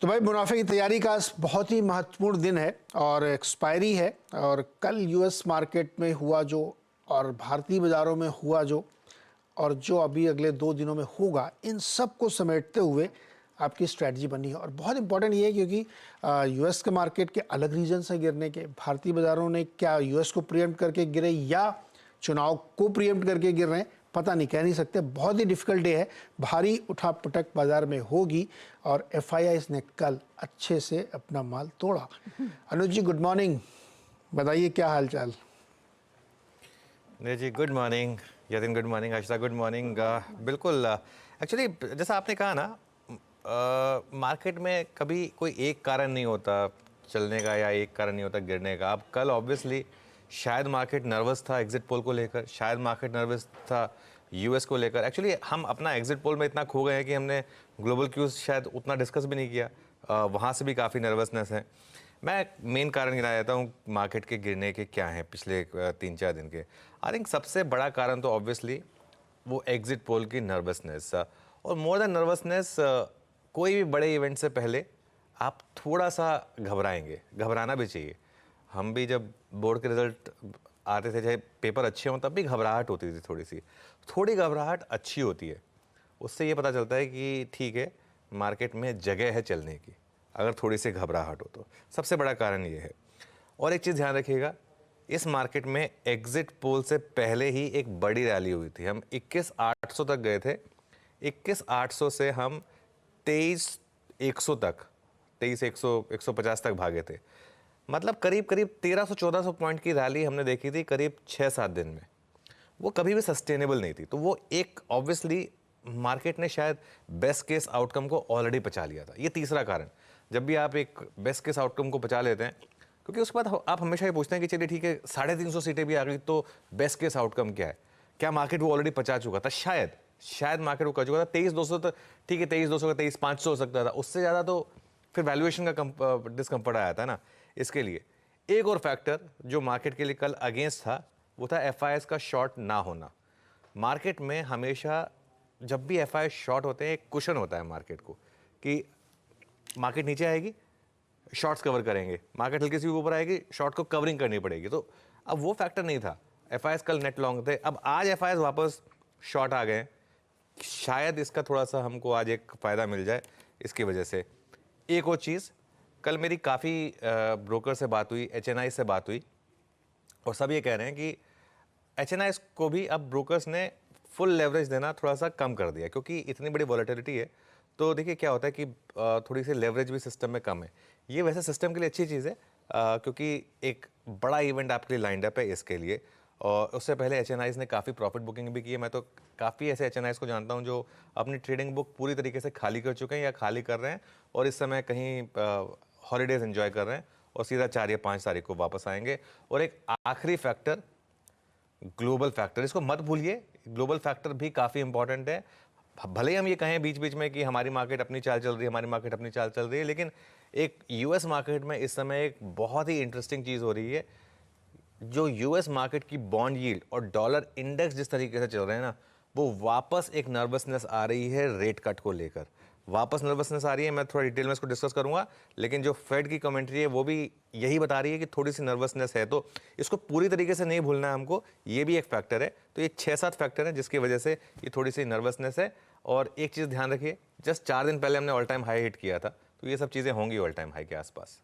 तो भाई मुनाफे की तैयारी का आज बहुत ही महत्वपूर्ण दिन है और एक्सपायरी है। और कल यूएस मार्केट में हुआ जो और भारतीय बाज़ारों में हुआ जो और जो अभी अगले 2 दिनों में होगा, इन सब को समेटते हुए आपकी स्ट्रैटेजी बनी है। और बहुत इंपॉर्टेंट ये है क्योंकि यूएस के मार्केट के अलग रीजन से गिरने के, भारतीय बाज़ारों ने क्या यूएस को प्रीएम्प्ट करके गिरे या चुनाव को प्रीएम्प्ट करके गिर रहे हैं, पता नहीं, कह नहीं सकते। बहुत ही डिफिकल्ट डे है, भारी उठापटक बाजार में होगी और एफआईआईज़ ने कल अच्छे से अपना माल तोड़ा। अनुज जी गुड मॉर्निंग, बताइए क्या हाल चाल। जी good morning Yatin, good morning Ashita, good morning. बिल्कुल, एक्चुअली जैसा आपने कहा ना, मार्केट में कभी कोई एक कारण नहीं होता चलने का या एक कारण नहीं होता गिरने का। अब कल ऑब्वियसली शायद मार्केट नर्वस था एग्जिट पोल को लेकर, शायद मार्केट नर्वस था यूएस को लेकर। एक्चुअली हम अपना एग्जिट पोल में इतना खो गए हैं कि हमने ग्लोबल क्यूज शायद उतना डिस्कस भी नहीं किया। वहाँ से भी काफ़ी नर्वसनेस है। मैं मेन कारण गिना देता हूँ मार्केट के गिरने के क्या हैं पिछले 3-4 दिन के। आई थिंक सबसे बड़ा कारण तो ऑब्वियसली वो एग्जिट पोल की नर्वसनेस, और मोर देन नर्वसनेस, कोई भी बड़े इवेंट से पहले आप थोड़ा सा घबराएंगे, घबराना भी चाहिए। हम भी जब बोर्ड के रिजल्ट आते थे, चाहे पेपर अच्छे हों, तब भी घबराहट होती थी। थोड़ी घबराहट अच्छी होती है। उससे ये पता चलता है कि ठीक है, मार्केट में जगह है चलने की, अगर थोड़ी सी घबराहट हो तो। सबसे बड़ा कारण ये है। और एक चीज़ ध्यान रखिएगा, इस मार्केट में एग्जिट पोल से पहले ही एक बड़ी रैली हुई थी। हम 21,800 तक गए थे। 21,800 से हम 23,100 तक, 23,100, 150 तक भागे थे। मतलब करीब 1300-1400 पॉइंट की रैली हमने देखी थी करीब 6-7 दिन में। वो कभी भी सस्टेनेबल नहीं थी। तो वो एक ऑब्वियसली मार्केट ने शायद बेस्ट केस आउटकम को ऑलरेडी पचा लिया था। ये तीसरा कारण, जब भी आप एक बेस्ट केस आउटकम को पचा लेते हैं, क्योंकि उसके बाद आप हमेशा ये पूछते हैं कि चलिए ठीक है 350 सीटें भी आ गई तो बेस्ट केस आउटकम क्या है। क्या मार्केट वो ऑलरेडी पचा चुका था? शायद मार्केट वो कर चुका था। 23,200 तो ठीक है, 23,200 का 23,500 हो सकता था। उससे ज़्यादा तो फिर वैल्यूएशन का डिस्कम्फर्ट आया था ना। इसके लिए एक और फैक्टर जो मार्केट के लिए कल अगेंस्ट था, वो था एफआईआईज़ का शॉर्ट ना होना। मार्केट में हमेशा जब भी एफआईआई शॉर्ट होते हैं, एक कुशन होता है मार्केट को कि मार्केट नीचे आएगी, शॉर्ट्स कवर करेंगे, मार्केट हल्की सी ऊपर आएगी, शॉर्ट को कवरिंग करनी पड़ेगी। तो अब वो फैक्टर नहीं था। एफआईआईज़ कल नेट लॉन्ग थे। अब आज एफआईआईज़ वापस शॉर्ट आ गए। शायद इसका थोड़ा सा हमको आज एक फ़ायदा मिल जाए इसकी वजह से। एक और चीज़, कल मेरी काफ़ी ब्रोकर से बात हुई, एचएनआई से बात हुई, और सब ये कह रहे हैं कि एचएनआई को भी अब ब्रोकर्स ने फुल लेवरेज देना थोड़ा सा कम कर दिया, क्योंकि इतनी बड़ी वॉलेटिलिटी है। तो देखिए क्या होता है कि थोड़ी सी लेवरेज भी सिस्टम में कम है। ये वैसे सिस्टम के लिए अच्छी चीज़ है, क्योंकि एक बड़ा इवेंट आपके लिए लाइंड अप है इसके लिए। और उससे पहले एचएनआईज़ ने काफ़ी प्रॉफिट बुकिंग भी की है। मैं तो काफ़ी ऐसे एचएनआईज़ को जानता हूँ जो अपनी ट्रेडिंग बुक पूरी तरीके से खाली कर चुके हैं या खाली कर रहे हैं, और इस समय कहीं हॉलीडेज एंजॉय कर रहे हैं और सीधा 4 या 5 तारीख को वापस आएंगे। और एक आखिरी फैक्टर, ग्लोबल फैक्टर, इसको मत भूलिए। ग्लोबल फैक्टर भी काफ़ी इंपॉर्टेंट है। भले ही हम ये कहें बीच बीच में कि हमारी मार्केट अपनी चाल चल रही है, हमारी मार्केट अपनी चाल चल रही है, लेकिन एक यूएस मार्केट में इस समय एक बहुत ही इंटरेस्टिंग चीज़ हो रही है। जो यूएस मार्केट की बॉन्ड यील्ड और डॉलर इंडेक्स जिस तरीके से चल रहे हैं ना, वो वापस एक नर्वसनेस आ रही है रेट कट को लेकर। वापस नर्वसनेस आ रही है। मैं थोड़ा डिटेल में इसको डिस्कस करूंगा, लेकिन जो फेड की कमेंट्री है वो भी यही बता रही है कि थोड़ी सी नर्वसनेस है। तो इसको पूरी तरीके से नहीं भूलना है हमको, ये भी एक फैक्टर है। तो ये 6-7 फैक्टर हैं जिसकी वजह से ये थोड़ी सी नर्वसनेस है। और एक चीज़ ध्यान रखिए, जस्ट 4 दिन पहले हमने ऑल टाइम हाई हिट किया था, तो ये सब चीज़ें होंगी ऑल टाइम हाई के आसपास।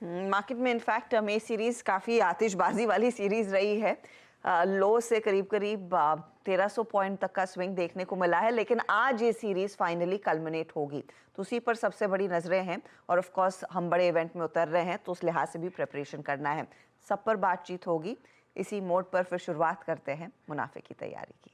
मार्केट में इनफैक्ट मे सीरीज काफ़ी आतिशबाजी वाली सीरीज रही है। लो से करीब 1300 पॉइंट तक का स्विंग देखने को मिला है, लेकिन आज ये सीरीज फाइनली कल्मिनेट होगी, तो उसी पर सबसे बड़ी नजरें हैं। और ऑफ कोर्स हम बड़े इवेंट में उतर रहे हैं, तो उस लिहाज से भी प्रिपरेशन करना है। सब पर बातचीत होगी। इसी मोड पर फिर शुरुआत करते हैं मुनाफे की तैयारी की।